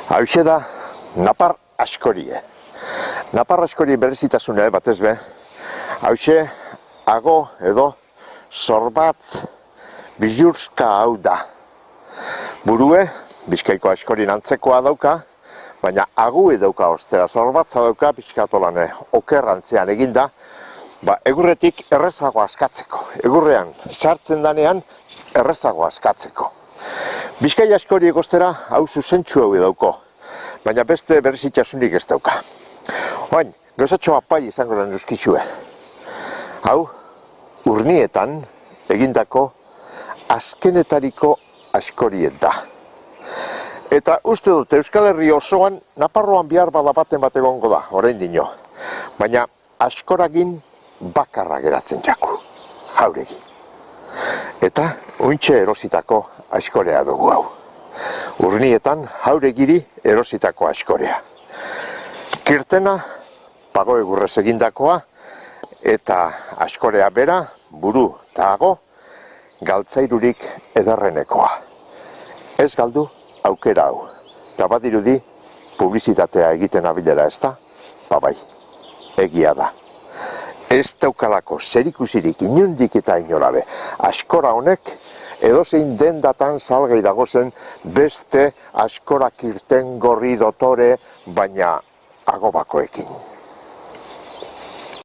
Hauxe da napar askorie. Napar askorie berezitasuna batez be. Hauxe ago edo sorbatz bizurska hau da. Burue, Bizkaiko askorien antzekoa dauka, baina agu dauka ostera sorbatza dauka pixkatolane okerrantzean eginda, egurretik errezago askatzeko. Egurrean sartzen danean errezago askatzeko. Bizkai askoriek ostera hau zuzentsu hau dauko, baina beste berezitasunik ez dauka. Oain, gauzatxo apai izango den euskizue. Hau, urnietan egindako azkenetariko askoriet da. Eta uste dut Euskal Herri osoan Naparroan bihar badapaten bat egongo da, orain dino. Baina askoragin bakarra geratzen jaku, jauregi. Eta untxe erositako askorea dugu hau. Urnietan jauregiri erositako askorea. Kirtena, pago egurrez egindakoa, eta askorea bera, buru eta hago, galtzairurik ederrenekoa. Ez galdu aukera hau. Eta badirudi publizitatea egiten abilera ez da, bai, egia da. Ez daukalako zerikusirik inundik eta inorabe. Askora honek edozein dendatan salgai dagozen beste askora kirten gorri dotore, baina agobakoekin.